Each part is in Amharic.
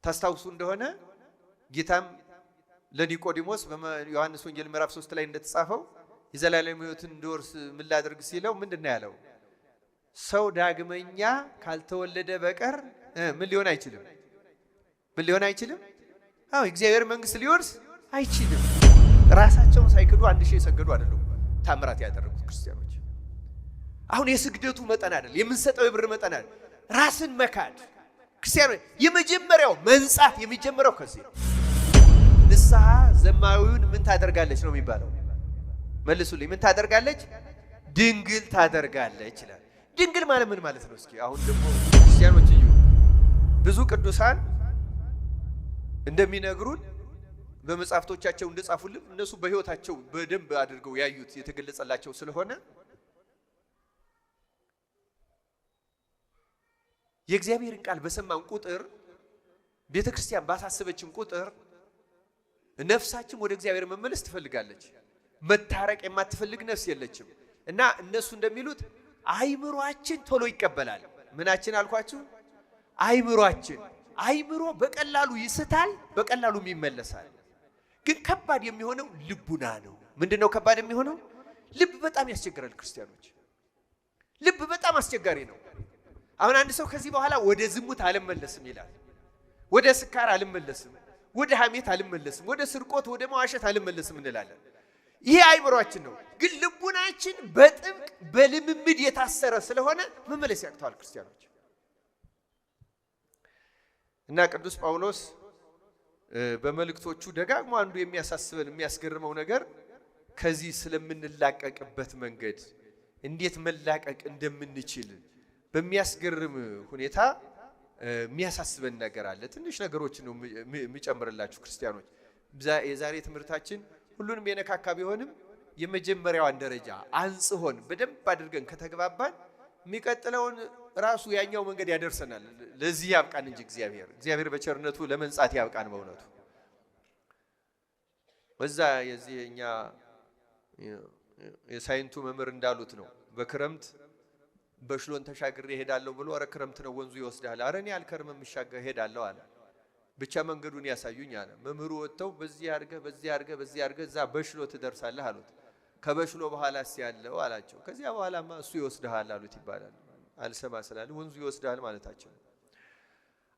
ታስታውሱ እንደሆነ ጌታም ለኒቆዲሞስ በዮሐንስ ወንጌል ምዕራፍ 3 ላይ እንደተጻፈው የዘላለም ሕይወትን እንዲወርስ ምን ላድርግ ሲለው ምንድነው ያለው? ሰው ዳግመኛ ካልተወለደ በቀር ምን ሊሆን አይችልም? ምን ሊሆን አይችልም? አዎ እግዚአብሔር መንግስት ሊወርስ አይችልም። ራሳቸውን ሳይክዱ 1000 የሰገዱ አይደሉም ታምራት ያደረጉት ክርስቲያኖች። አሁን የስግደቱ መጠን አይደል፣ የምንሰጠው የብር መጠን አይደል፣ ራስን መካድ። ክርስቲያኖች የመጀመሪያው መንጻት የሚጀምረው ከዚህ ነው። ንስሐ ዘማዊውን ምን ታደርጋለች ነው የሚባለው? መልሱልኝ። ምን ታደርጋለች? ድንግል ታደርጋለች ይላል። ድንግል ማለት ምን ማለት ነው? እስኪ አሁን ደግሞ ክርስቲያኖች እዩ። ብዙ ቅዱሳን እንደሚነግሩን በመጻፍቶቻቸው እንደጻፉልን እነሱ በህይወታቸው በደንብ አድርገው ያዩት የተገለጸላቸው ስለሆነ የእግዚአብሔርን ቃል በሰማን ቁጥር ቤተክርስቲያን ባሳሰበችን ቁጥር ነፍሳችን ወደ እግዚአብሔር መመለስ ትፈልጋለች። መታረቅ የማትፈልግ ነፍስ የለችም። እና እነሱ እንደሚሉት አይምሮአችን ቶሎ ይቀበላል። ምናችን አልኳችሁ? አይምሮ በቀላሉ ይስታል፣ በቀላሉም ይመለሳል። ግን ከባድ የሚሆነው ልቡና ነው። ምንድነው ከባድ የሚሆነው? ልብ በጣም ያስቸግራል ክርስቲያኖች። ልብ በጣም አስቸጋሪ ነው። አሁን አንድ ሰው ከዚህ በኋላ ወደ ዝሙት አልመለስም ይላል፣ ወደ ስካር አልመለስም፣ ወደ ሐሜት አልመለስም፣ ወደ ስርቆት ወደ መዋሸት አልመለስም እንላለን። ይሄ አይምሮአችን ነው። ግን ልቡናችን በጥብቅ በልምምድ የታሰረ ስለሆነ መመለስ ያቅተዋል ክርስቲያኖች። እና ቅዱስ ጳውሎስ በመልእክቶቹ ደጋግሞ አንዱ የሚያሳስበን የሚያስገርመው ነገር ከዚህ ስለምንላቀቅበት መንገድ እንዴት መላቀቅ እንደምንችል በሚያስገርም ሁኔታ የሚያሳስበን ነገር አለ። ትንሽ ነገሮች ነው የሚጨምርላችሁ ክርስቲያኖች። የዛሬ ትምህርታችን ሁሉንም የነካካ ቢሆንም የመጀመሪያዋን ደረጃ አንጽሆን በደንብ አድርገን ከተግባባን የሚቀጥለውን ራሱ ያኛው መንገድ ያደርሰናል። ለዚህ ያብቃን እንጂ እግዚአብሔር በቸርነቱ ለመንጻት ያብቃን። በእውነቱ በዛ የዚህኛ የሳይንቱ መምህር እንዳሉት ነው። በክረምት በሽሎን ተሻግሬ ሄዳለሁ ብሎ አረ ክረምት ነው ወንዙ ይወስዳል። አረ እኔ አልከርምም እሻገር ሄዳለሁ አለ። ብቻ መንገዱን ያሳዩኝ አለ። መምህሩ ወጥተው በዚህ አድርገህ እዛ በሽሎ ትደርሳለህ አሉት። ከበሽሎ በኋላስ ያለው አላቸው። ከዚያ በኋላማ እሱ ይወስድሃል አሉት ይባላል። አልሰማ ስላለ ወንዙ ይወስድሃል ማለታቸው።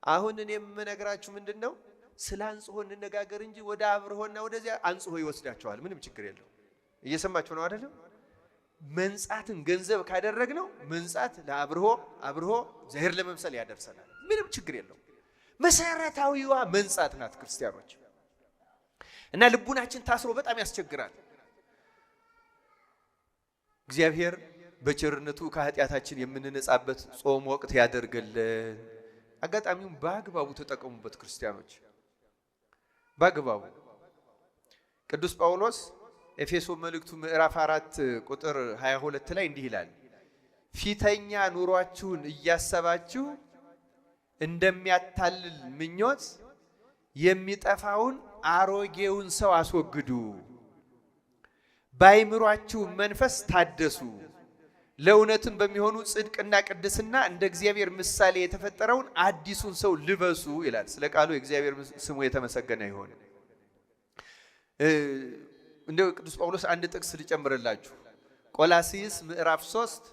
አሁን እኔ የምነግራችሁ ምንድነው? ስለ አንጽሆ እንነጋገር እንጂ ወደ አብርሆና ወደዚያ አንጽሆ ይወስዳቸዋል። ምንም ችግር የለው። እየሰማችሁ ነው አይደለም? መንጻትን ገንዘብ ካደረግነው መንጻት ለአብርሆ እግዚአብሔር ለመምሰል ያደርሰናል። ምንም ችግር የለው። መሰረታዊዋ መንጻት ናት ክርስቲያኖች። እና ልቡናችን ታስሮ በጣም ያስቸግራል። እግዚአብሔር በቸርነቱ ከኃጢአታችን የምንነጻበት ጾም ወቅት ያደርገልን። አጋጣሚውን በአግባቡ ተጠቀሙበት ክርስቲያኖች፣ በአግባቡ። ቅዱስ ጳውሎስ ኤፌሶን መልእክቱ ምዕራፍ 4 ቁጥር 22 ላይ እንዲህ ይላል፣ ፊተኛ ኑሯችሁን እያሰባችሁ እንደሚያታልል ምኞት የሚጠፋውን አሮጌውን ሰው አስወግዱ፣ በአይምሯችሁ መንፈስ ታደሱ፣ ለእውነትም በሚሆኑ ጽድቅና ቅድስና እንደ እግዚአብሔር ምሳሌ የተፈጠረውን አዲሱን ሰው ልበሱ ይላል። ስለ ቃሉ የእግዚአብሔር ስሙ የተመሰገነ ይሁን። እንደው ቅዱስ ጳውሎስ አንድ ጥቅስ ልጨምርላችሁ። ቆላስይስ ምዕራፍ 3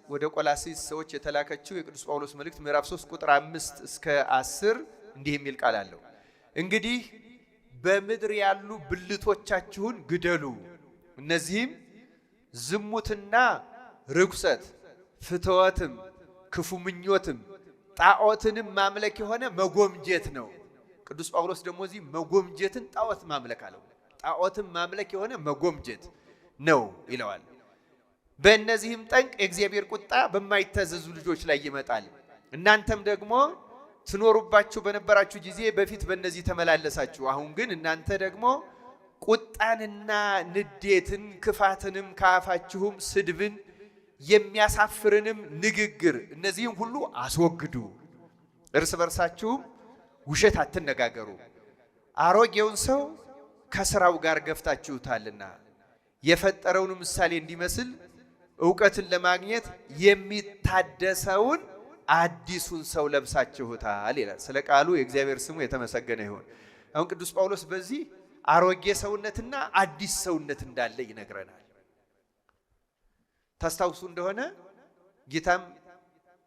ወደ ቆላስይስ ሰዎች የተላከችው የቅዱስ ጳውሎስ መልእክት ምዕራፍ 3 ቁጥር 5 እስከ 10 እንዲህ የሚል ቃል አለው። እንግዲህ በምድር ያሉ ብልቶቻችሁን ግደሉ፣ እነዚህም ዝሙትና ርኩሰት፣ ፍትወትም፣ ክፉ ምኞትም፣ ጣዖትንም ማምለክ የሆነ መጎምጀት ነው። ቅዱስ ጳውሎስ ደግሞ እዚህ መጎምጀትን ጣዖት ማምለክ አለው። ጣዖትን ማምለክ የሆነ መጎምጀት ነው ይለዋል። በእነዚህም ጠንቅ የእግዚአብሔር ቁጣ በማይታዘዙ ልጆች ላይ ይመጣል። እናንተም ደግሞ ትኖሩባችሁ በነበራችሁ ጊዜ በፊት በእነዚህ ተመላለሳችሁ። አሁን ግን እናንተ ደግሞ ቁጣንና ንዴትን፣ ክፋትንም፣ ከአፋችሁም ስድብን፣ የሚያሳፍርንም ንግግር፣ እነዚህም ሁሉ አስወግዱ። እርስ በርሳችሁም ውሸት አትነጋገሩ፣ አሮጌውን ሰው ከስራው ጋር ገፍታችሁታልና የፈጠረውን ምሳሌ እንዲመስል ዕውቀትን ለማግኘት የሚታደሰውን አዲሱን ሰው ለብሳችሁታል ይላል። ስለ ቃሉ የእግዚአብሔር ስሙ የተመሰገነ ይሁን። አሁን ቅዱስ ጳውሎስ በዚህ አሮጌ ሰውነትና አዲስ ሰውነት እንዳለ ይነግረናል። ታስታውሱ እንደሆነ ጌታም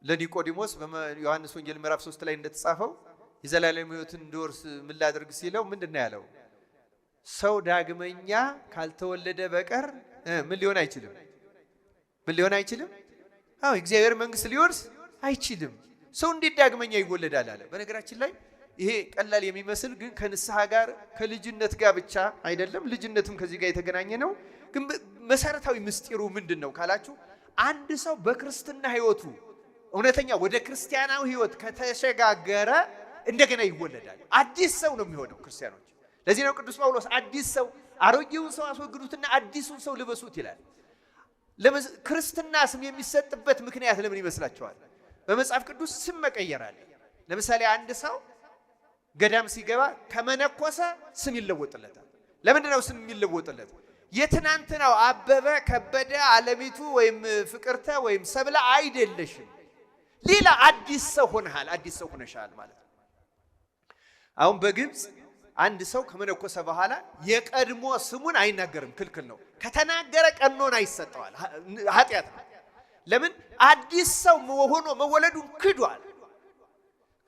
ለኒቆዲሞስ በዮሐንስ ወንጌል ምዕራፍ 3 ላይ እንደተጻፈው የዘላለም ሕይወትን እንዲወርስ ምን ላድርግ ሲለው ምንድነው ያለው? ሰው ዳግመኛ ካልተወለደ በቀር ምን ሊሆን አይችልም? ምን ሊሆን አይችልም? አዎ እግዚአብሔር መንግስት ሊወርስ አይችልም። ሰው እንዴት ዳግመኛ ይወለዳል አለ። በነገራችን ላይ ይሄ ቀላል የሚመስል ግን ከንስሐ ጋር ከልጅነት ጋር ብቻ አይደለም፣ ልጅነትም ከዚህ ጋር የተገናኘ ነው። ግን መሰረታዊ ምስጢሩ ምንድነው ካላችሁ አንድ ሰው በክርስትና ህይወቱ እውነተኛ ወደ ክርስቲያናዊ ህይወት ከተሸጋገረ እንደገና ይወለዳል። አዲስ ሰው ነው የሚሆነው ክርስቲያኖች። ለዚህ ነው ቅዱስ ጳውሎስ አዲስ ሰው አሮጌውን ሰው አስወግዱትና አዲሱን ሰው ልበሱት ይላል። ክርስትና ስም የሚሰጥበት ምክንያት ለምን ይመስላችኋል? በመጽሐፍ ቅዱስ ስም መቀየር አለ። ለምሳሌ አንድ ሰው ገዳም ሲገባ ከመነኮሰ ስም ይለወጥለታል። ለምንድነው ስም የሚለወጥለት? የትናንትናው አበበ፣ ከበደ፣ አለሚቱ ወይም ፍቅርተ ወይም ሰብለ አይደለሽም። ሌላ አዲስ ሰው ሆነሃል፣ አዲስ ሰው ሆነሻል ማለት ነው። አሁን በግብፅ አንድ ሰው ከመነኮሰ በኋላ የቀድሞ ስሙን አይናገርም፣ ክልክል ነው። ከተናገረ ቀኖና ይሰጠዋል፣ ኃጢአት ነው። ለምን? አዲስ ሰው ሆኖ መወለዱን ክዷል።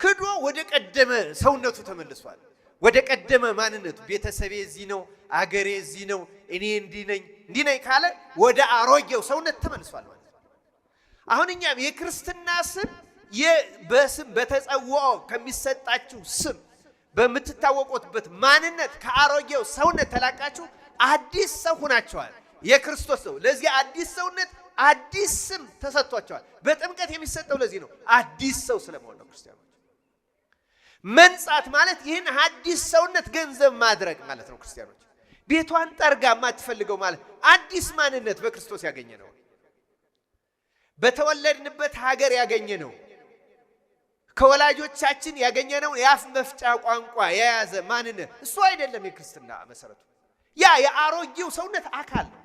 ክዶ ወደ ቀደመ ሰውነቱ ተመልሷል። ወደ ቀደመ ማንነቱ ቤተሰቤ እዚህ ነው፣ አገሬ እዚህ ነው፣ እኔ እንዲህ ነኝ ካለ ወደ አሮጌው ሰውነት ተመልሷል ማለት ነው። አሁን እኛም የክርስትና ስም በስም በተጸውዖ ከሚሰጣችሁ ስም በምትታወቁበት ማንነት ከአሮጌው ሰውነት ተላቃችሁ አዲስ ሰው ሆናችኋል። የክርስቶስ ሰው። ለዚህ አዲስ ሰውነት አዲስ ስም ተሰጥቷቸዋል። በጥምቀት የሚሰጠው ለዚህ ነው፣ አዲስ ሰው ስለመሆን ነው። ክርስቲያኖች መንጻት ማለት ይህን አዲስ ሰውነት ገንዘብ ማድረግ ማለት ነው። ክርስቲያኖች ቤቷን ጠርጋ የማትፈልገው ማለት አዲስ ማንነት በክርስቶስ ያገኘ ነው። በተወለድንበት ሀገር ያገኘ ነው። ከወላጆቻችን ያገኘነው የአፍ መፍጫ ቋንቋ የያዘ ማንነት እሱ አይደለም የክርስትና መሰረቱ። ያ የአሮጌው ሰውነት አካል ነው።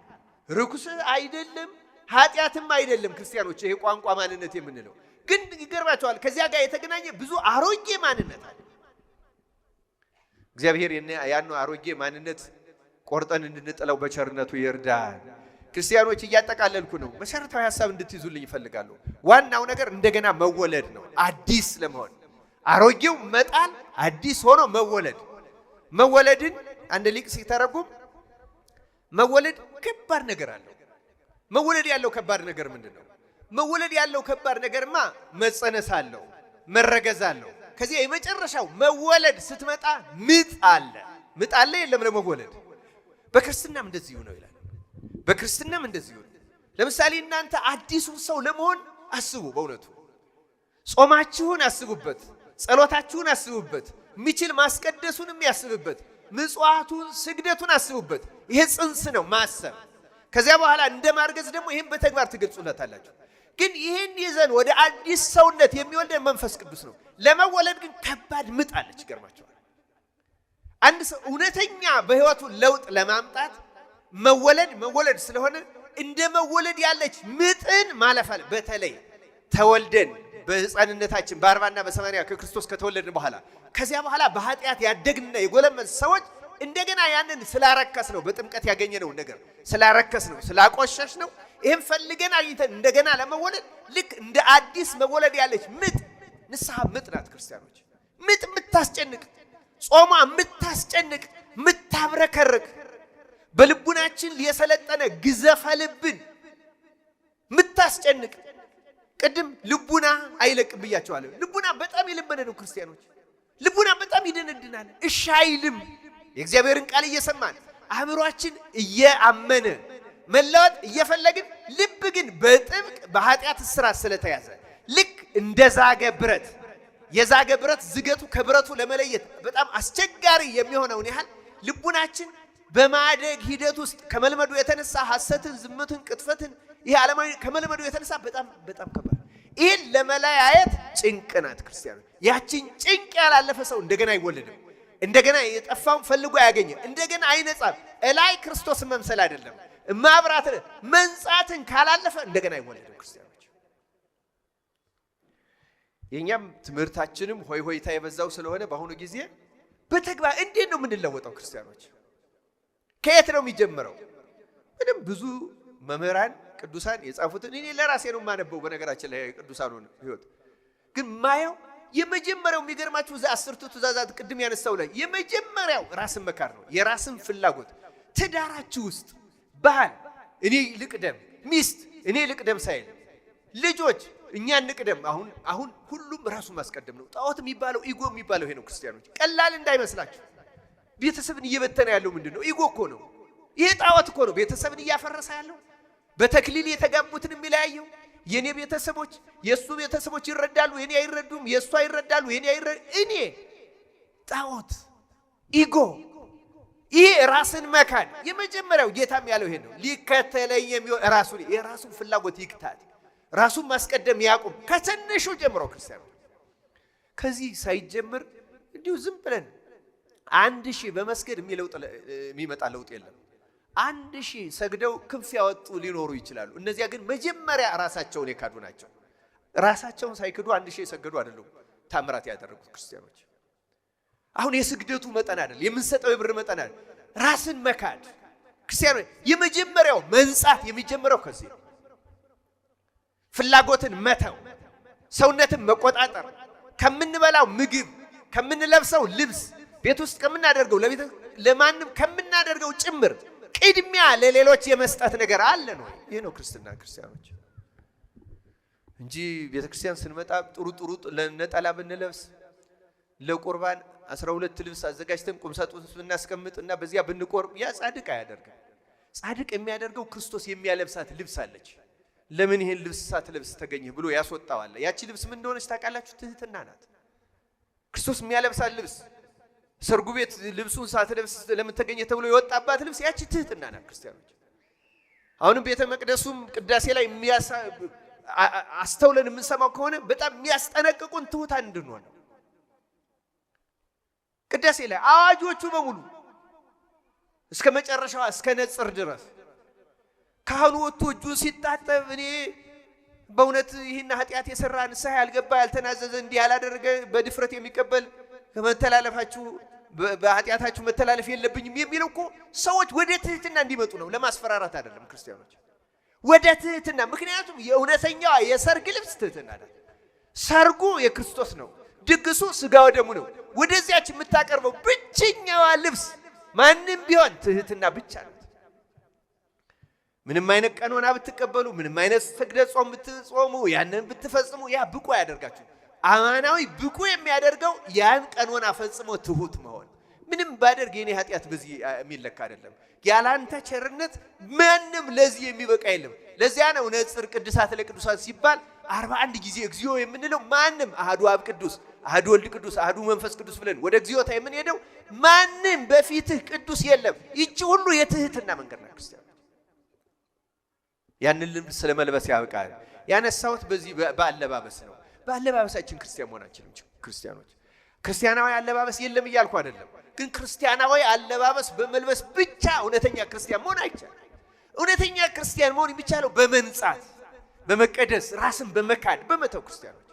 ርኩስ አይደለም፣ ኃጢአትም አይደለም። ክርስቲያኖች ይሄ ቋንቋ ማንነት የምንለው ግን ይገርማቸዋል። ከዚያ ጋር የተገናኘ ብዙ አሮጌ ማንነት አለ። እግዚአብሔር ያን አሮጌ ማንነት ቆርጠን እንድንጥለው በቸርነቱ ይርዳን። ክርስቲያኖች እያጠቃለልኩ ነው። መሰረታዊ ሐሳብ እንድትይዙልኝ ይፈልጋሉ። ዋናው ነገር እንደገና መወለድ ነው። አዲስ ለመሆን አሮጌው መጣል፣ አዲስ ሆኖ መወለድ። መወለድን አንድ ሊቅ ሲተረጉም መወለድ ከባድ ነገር አለው። መወለድ ያለው ከባድ ነገር ምንድነው? መወለድ ያለው ከባድ ነገርማ መጸነስ አለው፣ መረገዝ አለው። ከዚህ የመጨረሻው መወለድ ስትመጣ ምጥ አለ። ምጥ አለ የለም ለመወለድ። በክርስትናም እንደዚሁ ነው ይላል። በክርስትናም እንደዚሁ ነው። ለምሳሌ እናንተ አዲሱን ሰው ለመሆን አስቡ። በእውነቱ ጾማችሁን አስቡበት፣ ጸሎታችሁን አስቡበት፣ የሚችል ማስቀደሱንም ያስቡበት፣ ምጽዋቱን ስግደቱን አስቡበት። ይሄ ጽንስ ነው ማሰብ። ከዚያ በኋላ እንደማርገዝ ደግሞ ይሄን በተግባር ትገልጹለታላችሁ። ግን ይሄን ይዘን ወደ አዲስ ሰውነት የሚወልደን መንፈስ ቅዱስ ነው። ለመወለድ ግን ከባድ ምጥ አለች። ይገርማችኋል። አንድ ሰው እውነተኛ በህይወቱ ለውጥ ለማምጣት መወለድ ስለሆነ እንደ መወለድ ያለች ምጥን ማለፍ አለ። በተለይ ተወልደን በሕፃንነታችን በ40 እና በ80 ከክርስቶስ ከተወለድን በኋላ ከዚያ በኋላ በኃጢአት ያደግንና የጎለመስ ሰዎች እንደገና ያንን ስላረከስ ነው፣ በጥምቀት ያገኘነው ነገር ስላረከስ ነው፣ ስላቆሸሽ ነው። ይሄን ፈልገን አግኝተን እንደገና ለመወለድ ልክ እንደ አዲስ መወለድ ያለች ምጥ ንስሐ ምጥ ናት። ክርስቲያኖች ምጥ የምታስጨንቅ፣ ጾማ የምታስጨንቅ፣ የምታብረከርክ፣ በልቡናችን የሰለጠነ ግዘፈ ልብን የምታስጨንቅ። ቅድም ልቡና አይለቅም ብያቸዋለሁ። ልቡና በጣም የለመደ ነው። ክርስቲያኖች ልቡና በጣም ይደነድናል፣ እሺ አይልም። የእግዚአብሔርን ቃል እየሰማን አእምሯችን እያመነ መለወጥ እየፈለግን ልብ ግን በጥብቅ በኃጢአት እስራት ስለተያዘ ልክ እንደ ዛገ ብረት፣ የዛገ ብረት ዝገቱ ከብረቱ ለመለየት በጣም አስቸጋሪ የሚሆነውን ያህል ልቡናችን በማደግ ሂደት ውስጥ ከመልመዱ የተነሳ ሐሰትን፣ ዝሙትን፣ ቅጥፈትን ይሄ ዓለማዊ ከመልመዱ የተነሳ በጣም ከባድ። ይህን ለመለያየት ጭንቅ ናት ክርስቲያኖች። ያችን ጭንቅ ያላለፈ ሰው እንደገና አይወለድም። እንደገና የጠፋውን ፈልጎ ያገኘ እንደገና አይነጻም። እላይ ክርስቶስን መምሰል አይደለም ማብራትን መንጻትን ካላለፈ እንደገና አይወለድም። ክርስቲያኖች የኛም ትምህርታችንም ሆይ ሆይታ የበዛው ስለሆነ በአሁኑ ጊዜ በተግባር እንዴት ነው የምንለወጠው? ክርስቲያኖች ከየት ነው የሚጀምረው? ምንም ብዙ መምህራን ቅዱሳን የጻፉትን እኔ ለራሴ ነው የማነበው። በነገራችን ላይ ቅዱሳኑን ሕይወት ግን ማየው የመጀመሪያው የሚገርማችሁ እዛ 10ቱ ትእዛዛት ቅድም ያነሳው ላይ የመጀመሪያው ራስን መካር ነው። የራስን ፍላጎት ትዳራችሁ ውስጥ ባል እኔ ልቅደም፣ ሚስት እኔ ልቅደም ሳይል ልጆች እኛ እንቅደም። አሁን ሁሉም ራሱን ማስቀደም ነው። ጣዖት የሚባለው ኢጎ የሚባለው ይሄ ነው። ክርስቲያኖች ቀላል እንዳይመስላችሁ። ቤተሰብን እየበተነ ያለው ምንድነው? ኢጎ እኮ ነው። ይሄ ጣዖት እኮ ነው ቤተሰብን እያፈረሰ ያለው። በተክሊል የተጋቡትን የሚለያየው የኔ ቤተሰቦች የሱ ቤተሰቦች ይረዳሉ፣ የኔ አይረዱም፣ የሱ አይረዳሉ፣ የኔ እኔ ጣዖት ኢጎ። ይሄ ራስን መካድ የመጀመሪያው ጌታም ያለው ይሄ ነው። ሊከተለኝ የሚሆን የራሱን ፍላጎት ይክታት፣ ራሱን ማስቀደም ያቁም። ከትንሹ ጀምሮ ክርስቲያኑ ከዚህ ሳይጀምር እንዲሁ ዝም ብለን 1000 በመስገድ የሚመጣ ለውጥ የለም። 1000 ሰግደው ክንፍ ያወጡ ሊኖሩ ይችላሉ። እነዚያ ግን መጀመሪያ ራሳቸውን የካዱ ናቸው። ራሳቸውን ሳይክዱ 1000 የሰገዱ አይደሉም ታምራት ያደረጉት ክርስቲያኖች። አሁን የስግደቱ መጠን አይደል፣ የምንሰጠው የብር መጠን አይደል፣ ራስን መካድ። ክርስቲያኖች የመጀመሪያው መንጻት የሚጀምረው ከዚህ ነው። ፍላጎትን መተው፣ ሰውነትን መቆጣጠር፣ ከምንበላው ምግብ፣ ከምንለብሰው ልብስ፣ ቤት ውስጥ ከምናደርገው ለማንም ከምናደርገው ጭምር ቅድሚያ ለሌሎች የመስጠት ነገር አለ ነው። ይሄ ነው ክርስትና ክርስቲያኖች እንጂ ቤተክርስቲያን ስንመጣ ጥሩ ለነጠላ ብንለብስ ለቁርባን 12 ልብስ አዘጋጅተን ቁምሳጥን ብናስቀምጥና በዚያ ብንቆርብ ያ ጻድቅ አያደርግም። ጻድቅ የሚያደርገው ክርስቶስ የሚያለብሳት ልብስ አለች። ለምን ይሄን ልብስ ሳትለብስ ተገኘህ ብሎ ያስወጣዋል። ያቺ ልብስ ምን እንደሆነች ታውቃላችሁ? ትህትና ናት። ክርስቶስ የሚያለብሳት ልብስ ሰርጉ ቤት ልብሱን ሳትለብስ ለምን ተገኘህ ተብሎ የወጣባት ልብስ ያቺ ትህትና ናት። ክርስቲያኖች አሁንም ቤተ መቅደሱም ቅዳሴ ላይ አስተውለን የምንሰማው ከሆነ በጣም የሚያስጠነቅቁን ትሑታን እንድንሆን ነው። ቅዳሴ ላይ አዋጆቹ በሙሉ እስከ መጨረሻው እስከ ነጽር ድረስ ካህኑ ወጥቶ እጁን ሲታጠብ እኔ በእውነት ይህን ኃጢአት የሰራ ንስሐ ያልገባ ያልተናዘዘ እንዲህ ያላደረገ በድፍረት የሚቀበል ከመተላለፋችሁ በኃጢአታችሁ መተላለፍ የለብኝም የሚለው እኮ ሰዎች ወደ ትህትና እንዲመጡ ነው፣ ለማስፈራራት አይደለም። ክርስቲያኖች ወደ ትህትና፣ ምክንያቱም የእውነተኛዋ የሰርግ ልብስ ትህትና ናት። ሰርጉ የክርስቶስ ነው፣ ድግሱ ስጋው ደሙ ነው። ወደዚያች የምታቀርበው ብቸኛዋ ልብስ ማንም ቢሆን ትህትና ብቻ ናት። ምንም አይነት ቀኖና ብትቀበሉ፣ ምንም አይነት ስግደት ጾም ብትጾሙ፣ ያንን ብትፈጽሙ ያ ብቁ ያደርጋችሁ። አማናዊ ብቁ የሚያደርገው ያን ቀኖና ፈጽሞ ትሁት መሆን። ምንም ባደርግ የኔ ኃጢአት በዚህ የሚለካ አይደለም። ያላንተ ቸርነት ማንም ለዚህ የሚበቃ የለም። ለዚያ ነው ነጽር ቅዱሳት ለቅዱሳት ሲባል 41 ጊዜ እግዚኦ የምንለው። ማንም አሐዱ አብ ቅዱስ፣ አሐዱ ወልድ ቅዱስ፣ አሐዱ መንፈስ ቅዱስ ብለን ወደ እግዚኦታ የምንሄደው ማንም በፊትህ ቅዱስ የለም። ይቺ ሁሉ የትህትና መንገድ ነው። ክርስቲያን ያንን ልምድ ስለመልበስ ያበቃል። ያነሳሁት በዚህ በአለባበስ ነው። በአለባበሳችን ክርስቲያን መሆናችንም ክርስቲያኖች ክርስቲያናዊ አለባበስ የለም እያልኩ አይደለም። ግን ክርስቲያናዊ አለባበስ በመልበስ ብቻ እውነተኛ ክርስቲያን መሆን አይቻልም። እውነተኛ ክርስቲያን መሆን የሚቻለው በመንጻት፣ በመቀደስ፣ ራስን በመካድ በመተው። ክርስቲያኖች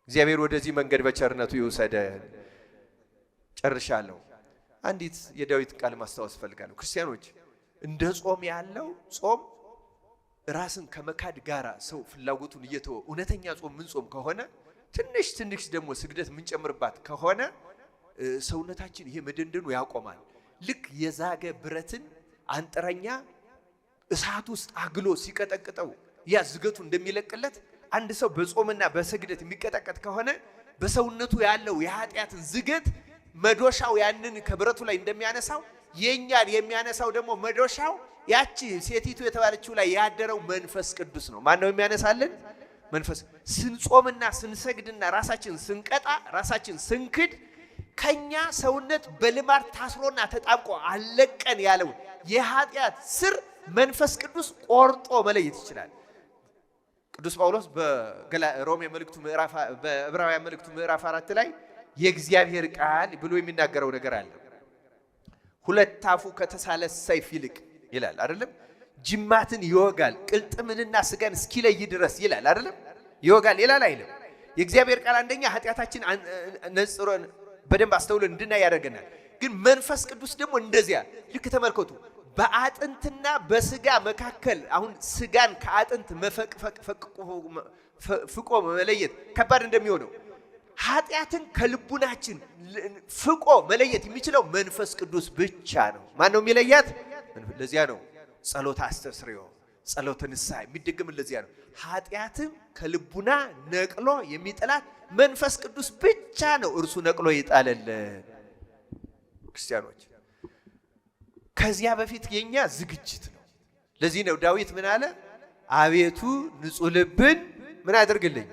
እግዚአብሔር ወደዚህ መንገድ በቸርነቱ ይውሰደን። ጨርሻለሁ። አንዲት የዳዊት ቃል ማስታወስ ፈልጋለሁ። ክርስቲያኖች እንደ ጾም ያለው ጾም ራስን ከመካድ ጋራ ሰው ፍላጎቱን እየተወ እውነተኛ ጾም ምን ጾም ከሆነ ትንሽ ደግሞ ስግደት ምን ጨምርባት ከሆነ ሰውነታችን ይሄ መደንደኑ ያቆማል። ልክ የዛገ ብረትን አንጥረኛ እሳት ውስጥ አግሎ ሲቀጠቅጠው ያ ዝገቱ እንደሚለቅለት አንድ ሰው በጾምና በስግደት የሚቀጠቀጥ ከሆነ በሰውነቱ ያለው የኃጢአትን ዝገት መዶሻው ያንን ከብረቱ ላይ እንደሚያነሳው የኛን የሚያነሳው ደግሞ መዶሻው ያቺ ሴቲቱ የተባለችው ላይ ያደረው መንፈስ ቅዱስ ነው። ማን ነው የሚያነሳልን? መንፈስ። ስንጾምና ስንሰግድና ራሳችን ስንቀጣ ራሳችን ስንክድ ከኛ ሰውነት በልማድ ታስሮና ተጣብቆ አለቀን ያለው የኃጢአት ስር መንፈስ ቅዱስ ቆርጦ መለየት ይችላል። ቅዱስ ጳውሎስ በሮሜ መልእክቱ በዕብራውያን መልእክቱ ምዕራፍ 4 ላይ የእግዚአብሔር ቃል ብሎ የሚናገረው ነገር አለ። ሁለት አፉ ከተሳለ ሰይፍ ይልቅ ይላል አይደለም? ጅማትን ይወጋል ቅልጥምንና ስጋን እስኪለይ ድረስ ይላል አይደለም? ይወጋል ይላል አይልም? የእግዚአብሔር ቃል አንደኛ ኃጢአታችን ነጽሮን በደንብ አስተውለን እንድናይ ያደርገናል። ግን መንፈስ ቅዱስ ደግሞ እንደዚያ ልክ ተመልከቱ በአጥንትና በስጋ መካከል አሁን ስጋን ከአጥንት ፍቆ መለየት ከባድ እንደሚሆነው ኃጢአትን ከልቡናችን ፍቆ መለየት የሚችለው መንፈስ ቅዱስ ብቻ ነው። ማን ነው የሚለያት? ለዚያ ነው ጸሎት አስተስርዮ ጸሎተ ንስሐ የሚደገም ለዚያ ነው። ኃጢአትን ከልቡና ነቅሎ የሚጥላት መንፈስ ቅዱስ ብቻ ነው። እርሱ ነቅሎ ይጣለልን። ክርስቲያኖች ከዚያ በፊት የኛ ዝግጅት ነው። ለዚህ ነው ዳዊት ምን አለ? አቤቱ ንጹሕ ልብን ምን አድርግልኝ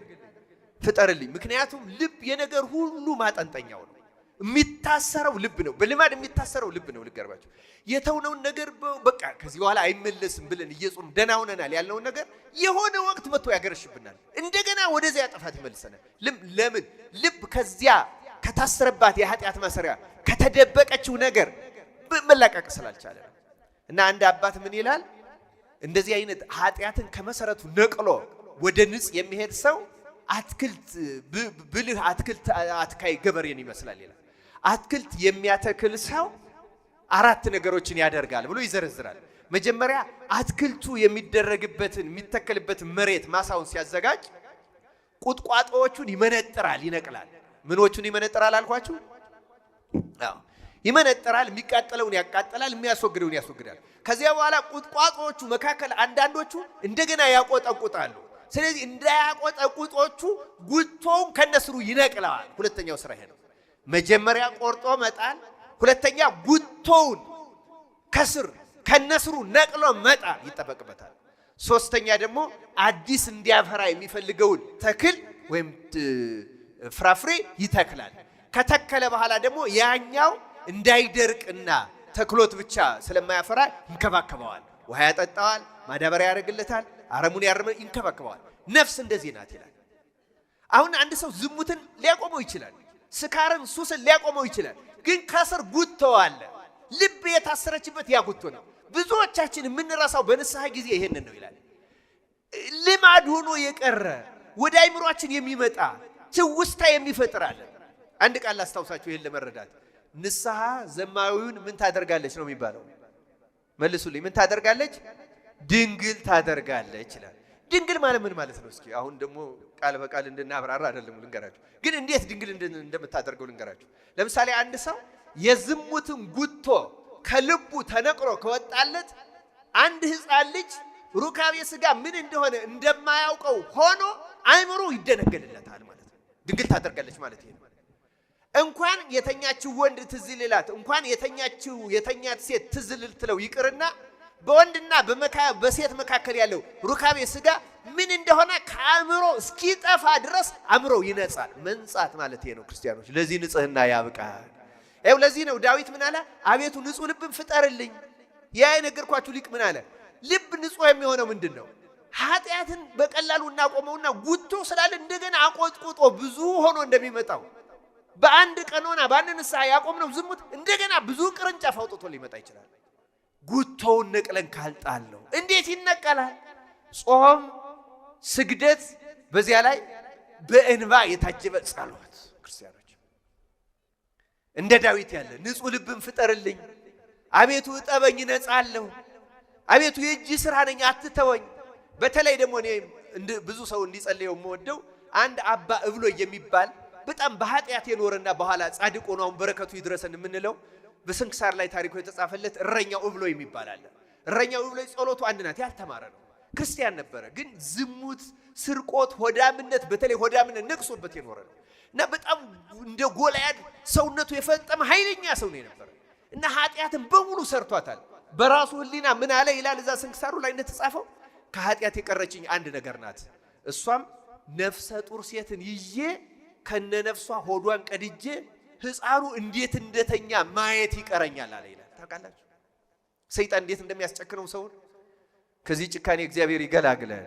ፍጠርልኝ። ምክንያቱም ልብ የነገር ሁሉ ማጠንጠኛው ነው። የሚታሰረው ልብ ነው። በልማድ የሚታሰረው ልብ ነው። ልገርባችሁ የተውነውን ነገር በቃ ከዚህ በኋላ አይመለስም ብለን እየጾም ደህና ሆነናል ያልነውን ነገር የሆነ ወቅት መጥቶ ያገረሽብናል። እንደገና ወደዚያ ጥፋት ይመልሰናል። ለምን? ልብ ከዚያ ከታሰረባት የኃጢአት ማሰሪያ ከተደበቀችው ነገር መላቀቅ ስላልቻለ ነው። እና አንድ አባት ምን ይላል? እንደዚህ አይነት ኃጢአትን ከመሰረቱ ነቅሎ ወደ ንጽ የሚሄድ ሰው አትክልት ብልህ አትክልት አትካይ ገበሬን ይመስላል ይላል። አትክልት የሚያተክል ሰው 4 ነገሮችን ያደርጋል ብሎ ይዘረዝራል። መጀመሪያ አትክልቱ የሚደረግበትን የሚተከልበትን መሬት ማሳውን ሲያዘጋጅ ቁጥቋጦዎቹን ይመነጥራል፣ ይነቅላል። ምኖቹን ይመነጥራል አልኳችሁ? አዎ ይመነጥራል። የሚቃጠለውን ያቃጠላል፣ የሚያስወግደውን ያስወግዳል። ከዚያ በኋላ ቁጥቋጦዎቹ መካከል አንዳንዶቹ እንደገና ያቆጠቁጣሉ። ስለዚህ እንዳያቆጠቁጦቹ ጉቶውን ከነስሩ ይነቅለዋል። ሁለተኛው ስራ ይሄ ነው። መጀመሪያ ቆርጦ መጣል፣ ሁለተኛ ጉቶውን ከስር ከነስሩ ነቅሎ መጣል ይጠበቅበታል። ሶስተኛ ደግሞ አዲስ እንዲያፈራ የሚፈልገውን ተክል ወይም ፍራፍሬ ይተክላል። ከተከለ በኋላ ደግሞ ያኛው እንዳይደርቅና ተክሎት ብቻ ስለማያፈራ ይንከባከበዋል። ውሃ ያጠጣዋል፣ ማዳበሪያ ያደርግለታል፣ አረሙን ያርመን ይንከባከበዋል። ነፍስ እንደዚህ ናት ይላል። አሁን አንድ ሰው ዝሙትን ሊያቆመው ይችላል፣ ስካርን ሱስን ሊያቆመው ይችላል። ግን ከስር ጉቶ አለ። ልብ የታሰረችበት ያ ጉቶ ነው። ብዙዎቻችን የምንረሳው በንስሐ ጊዜ ይሄንን ነው ይላል። ልማድ ሆኖ የቀረ ወደ አይምሯችን የሚመጣ ትውስታ የሚፈጥራል። አንድ ቃል አስታውሳችሁ ይሄን ለመረዳት ንስሐ ዘማዊውን ምን ታደርጋለች ነው የሚባለው? መልሱልኝ። ምን ታደርጋለች? ድንግል ታደርጋለች ይላል። ድንግል ማለት ምን ማለት ነው? እስኪ አሁን ደግሞ ቃል በቃል እንድናብራራ አይደለም ልንገራችሁ፣ ግን እንዴት ድንግል እንደምታደርገው ልንገራችሁ። ለምሳሌ አንድ ሰው የዝሙትን ጉቶ ከልቡ ተነቅሮ ከወጣለት አንድ ሕፃን ልጅ ሩካቤ ሥጋ ምን እንደሆነ እንደማያውቀው ሆኖ አይምሮ ይደነገልለታል ማለት ነው። ድንግል ታደርጋለች ማለት ይሄ ነው። እንኳን የተኛችው ወንድ ትዝ ሊላት እንኳን የተኛት ሴት ትዝ ልትለው ይቅርና በወንድና በሴት መካከል ያለው ሩካቤ ሥጋ ምን እንደሆነ ከአእምሮ እስኪጠፋ ድረስ አእምሮ ይነጻል። መንጻት ማለት ይሄ ነው ክርስቲያኖች። ለዚህ ንጽህና ያብቃል። ይኸው ለዚህ ነው ዳዊት ምን አለ? አቤቱ ንጹሕ ልብን ፍጠርልኝ። ያ የነገርኳችሁ ሊቅ ምን አለ? ልብ ንጹሕ የሚሆነው ምንድን ነው? ኃጢአትን በቀላሉ እናቆመውና ጉቶ ስላለ እንደገና አቆጥቁጦ ብዙ ሆኖ እንደሚመጣው በአንድ ቀኖና በአንድ ንስሐ ያቆምነው ዝሙት እንደገና ብዙ ቅርንጫፍ አውጥቶ ሊመጣ ይችላል። ጉቶውን ነቅለን ካልጣል ነው። እንዴት ይነቀላል? ጾም፣ ስግደት፣ በዚያ ላይ በእንባ የታጀበ ጸሎት። ክርስቲያኖች እንደ ዳዊት ያለ ንጹሕ ልብን ፍጠርልኝ፣ አቤቱ እጠበኝ እነጻለሁ፣ አቤቱ የእጅ ሥራ ነኝ አትተወኝ። በተለይ ደግሞ እኔ ብዙ ሰው እንዲጸልየው የምወደው አንድ አባ እብሎይ የሚባል በጣም በኃጢአት የኖረና በኋላ ጻድቅ ሆኖ አሁን በረከቱ ይድረሰን የምንለው በስንክሳር ላይ ታሪኩ የተጻፈለት እረኛው እብሎይ የሚባል አለ። እረኛው እብሎይ ጸሎቱ አንድ ናት። ያልተማረ ነው፣ ክርስቲያን ነበረ። ግን ዝሙት፣ ስርቆት፣ ሆዳምነት በተለይ ሆዳምነት ነቅሶበት የኖረ ነው እና በጣም እንደ ጎልያድ ሰውነቱ የፈጠመ ኃይለኛ ሰው ነው የነበረ እና ኃጢአትን በሙሉ ሰርቷታል። በራሱ ሕሊና ምን አለ ይላል እዛ ስንክሳሩ ላይ እንደተጻፈው ከኃጢአት የቀረችኝ አንድ ነገር ናት፣ እሷም ነፍሰ ጡር ሴትን ይዤ ከነነፍሷ ሆዷን ቀድጄ ሕፃኑ እንዴት እንደተኛ ማየት ይቀረኛል አለ ይላል። ታውቃላችሁ ሰይጣን እንዴት እንደሚያስጨክነው ሰውን። ከዚህ ጭካኔ እግዚአብሔር ይገላግለን።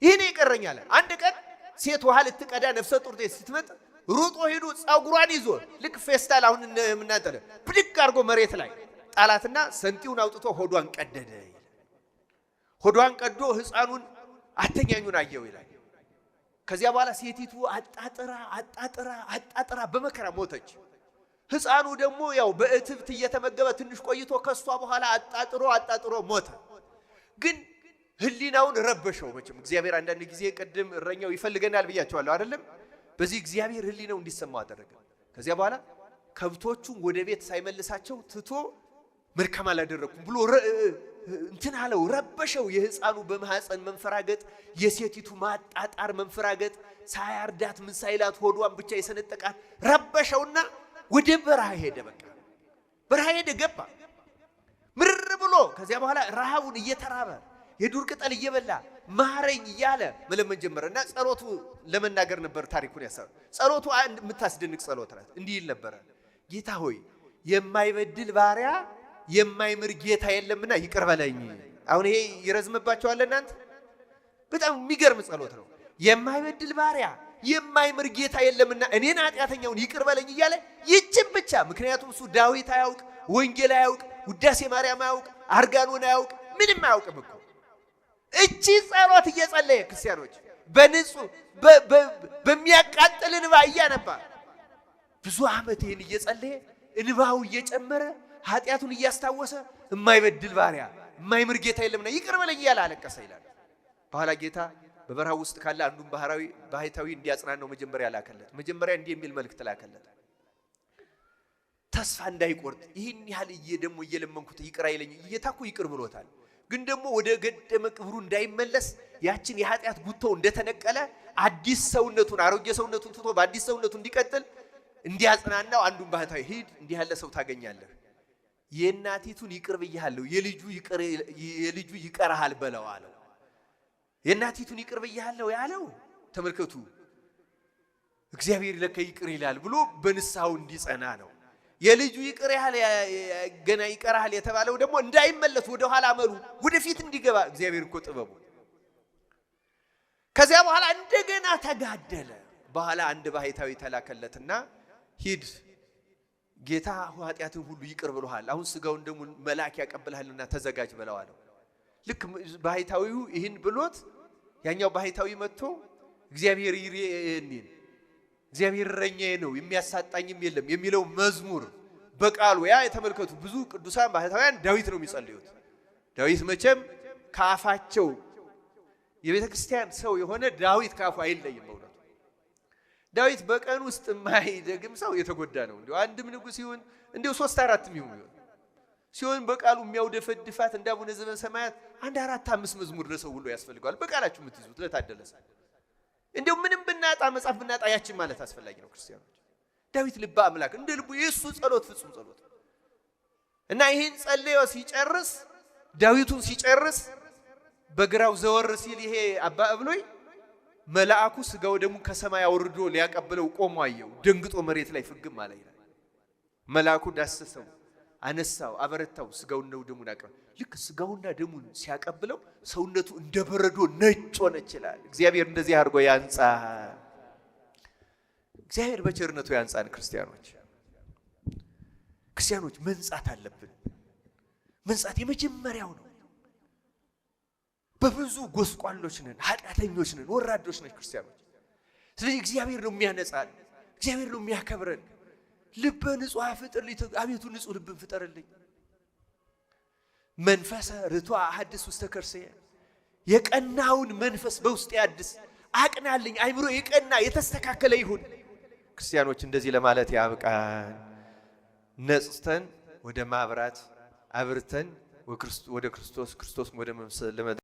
ይሄን ይቀረኛል። አንድ ቀን ሴት ውሃ ልትቀዳ ነፍሰ ጡር ስትመጣ ሩጦ ሄዶ ጸጉሯን ይዞ ልክ ፌስታል አሁን የምናጠለ ብድግ አድርጎ መሬት ላይ ጣላትና ሰንጢውን አውጥቶ ሆዷን ቀደደ። ሆዷን ቀዶ ሕፃኑን አተኛኙን አየው ይላል። ከዚያ በኋላ ሴቲቱ አጣጥራ በመከራ ሞተች። ሕፃኑ ደግሞ ያው በእትብት እየተመገበ ትንሽ ቆይቶ ከሷ በኋላ አጣጥሮ ሞተ። ግን ህሊናውን ረበሸው። መቼም እግዚአብሔር አንዳንድ ጊዜ ቅድም እረኛው ይፈልገናል ብያቸዋለሁ አይደለም? በዚህ እግዚአብሔር ህሊናው እንዲሰማው አደረገ። ከዚያ በኋላ ከብቶቹን ወደ ቤት ሳይመልሳቸው ትቶ መልካም አላደረኩም ብሎ እንትን አለው፣ ረበሸው። የሕፃኑ በማህፀን መንፈራገጥ፣ የሴቲቱ ማጣጣር መንፈራገጥ፣ ሳያርዳት ምን ሳይላት ሆዷን ብቻ የሰነጠቃት ረበሸውና ወደ በረሃ ሄደ። በቃ በረሃ ሄደ ገባ ምርር ብሎ። ከዚያ በኋላ ረሃቡን እየተራበ የዱር ቅጠል እየበላ ማረኝ እያለ መለመን ጀመረና ጸሎቱ ለመናገር ነበር ታሪኩን ያሰበ። ጸሎቱ አንድ የምታስደንቅ ጸሎት ናት። እንዲህ ይል ነበር፣ ጌታ ሆይ የማይበድል ባሪያ የማይምር ጌታ የለምና ይቅር በለኝ። አሁን ይሄ ይረዝምባቸዋል እናንተ። በጣም የሚገርም ጸሎት ነው። የማይበድል ባሪያ የማይምር ጌታ የለምና እኔን ኃጢአተኛውን ይቅር በለኝ እያለ ይችን ብቻ። ምክንያቱም እሱ ዳዊት አያውቅ፣ ወንጌል አያውቅ፣ ውዳሴ ማርያም አያውቅ፣ አርጋኖን አያውቅ፣ ምንም አያውቅም እኮ። እቺ ጸሎት እየጸለየ ክርስቲያኖች በንጹህ በሚያቃጥል እንባ እያነባ ብዙ ዓመት ይህን እየጸለየ እንባው እየጨመረ ኃጢአቱን እያስታወሰ የማይበድል ባሪያ የማይምር ጌታ የለምና ይቅር በለኝ እያለ አለቀሰ ይላል። በኋላ ጌታ በበረሃ ውስጥ ካለ አንዱን ባህታዊ እንዲያጽናናው መጀመሪያ ላከለት። መጀመሪያ እንዲህ የሚል መልእክት ላከለት፣ ተስፋ እንዳይቆርጥ ይህን ያህል ደግሞ እየለመንኩት ይቅር አይለኝ። እየታኩ ይቅር ብሎታል፣ ግን ደግሞ ወደ ገደመ ክብሩ እንዳይመለስ ያችን የኃጢአት ጉቶው እንደተነቀለ አዲስ ሰውነቱን አሮጌ ሰውነቱን ትቶ በአዲስ ሰውነቱ እንዲቀጥል እንዲያጽናናው አንዱን ባህታዊ ሂድ፣ እንዲህ ያለ ሰው ታገኛለህ፣ የእናቲቱን ይቅር ብያለሁ፣ የልጁ ይቀርሃል በለው አለው። የእናቲቱን ይቅር ብያለሁ ያለው ተመልከቱ፣ እግዚአብሔር ለከ ይቅር ይላል ብሎ በንስሐው እንዲጸና ነው። የልጁ ገና ይቀርሃል የተባለው ደግሞ እንዳይመለስ ወደ ኋላ አመሉ ወደፊት እንዲገባ እግዚአብሔር እኮ ጥበቡ። ከዚያ በኋላ እንደገና ተጋደለ። በኋላ አንድ ባህታዊ ተላከለትና ሂድ ጌታ ኃጢአትን ሁሉ ይቅር ብሎሃል፣ አሁን ስጋውን ደግሞ መልአክ ያቀብልሃልና ተዘጋጅ በለው አለው። ልክ ባህታዊው ይህን ብሎት ያኛው ባህታዊ መጥቶ እግዚአብሔር ይሬኔን እግዚአብሔር እረኛዬ ነው የሚያሳጣኝም የለም የሚለው መዝሙር በቃሉ ያ የተመልከቱ። ብዙ ቅዱሳን ባህታውያን ዳዊት ነው የሚጸልዩት። ዳዊት መቼም ከአፋቸው የቤተ ክርስቲያን ሰው የሆነ ዳዊት ከአፉ አይለይም። በእውነቱ ዳዊት በቀን ውስጥ የማይደግም ሰው የተጎዳ ነው። እንዲሁ አንድም ንጉሥ ይሁን እንዲሁ 3-4 ይሁን ሲሆን በቃሉ የሚያውደፈድፋት እንደ አቡነ ዘበሰማያት 1-4-5 መዝሙር ለሰው ሁሉ ያስፈልጋል። በቃላችሁ የምትይዙት ለታደለሰ እንዲሁ ምንም ብናጣ መጽሐፍ ብናጣ ያችን ማለት አስፈላጊ ነው። ክርስቲያኖች ዳዊት ልበ አምላክ እንደ ልቡ የእሱ ጸሎት ፍጹም ጸሎት እና ይህን ጸልዮ ሲጨርስ ዳዊቱን ሲጨርስ በግራው ዘወር ሲል ይሄ አባ እብሎይ መልአኩ ስጋው ደሙ ከሰማይ አውርዶ ሊያቀብለው ቆሞ አየው። ደንግጦ መሬት ላይ ፍግም አለ ይላል። መልአኩ ዳሰሰው፣ አነሳው፣ አበረታው፣ ስጋውና ደሙን አቀበለ። ልክ ስጋውና ደሙን ሲያቀብለው ሰውነቱ እንደበረዶ ነጭ ሆነ ይችላል። እግዚአብሔር እንደዚህ አድርጎ ያንጻ። እግዚአብሔር በቸርነቱ ያንጻን። ክርስቲያኖች መንጻት አለብን። መንጻት የመጀመሪያው ነው። በብዙ ጎስቋሎች ነን፣ ኃጢአተኞች ነን፣ ወራዶች ነን ክርስቲያኖች። ስለዚህ እግዚአብሔር ነው የሚያነጻን፣ እግዚአብሔር ነው የሚያከብረን። ልበ ንጹሕ ፍጥርልኝ፣ አቤቱ ንጹሕ ልብን ፍጠርልኝ። መንፈሰ ርቱዐ አሐድስ ውስተ ከርሥየ፣ የቀናውን መንፈስ በውስጤ አድስ፣ አቅናልኝ፣ አይምሮ የቀና የተስተካከለ ይሁን። ክርስቲያኖች እንደዚህ ለማለት ያብቃን። ነጽተን ወደ ማብራት አብርተን ወደ ክርስቶስ ወደ መምሰል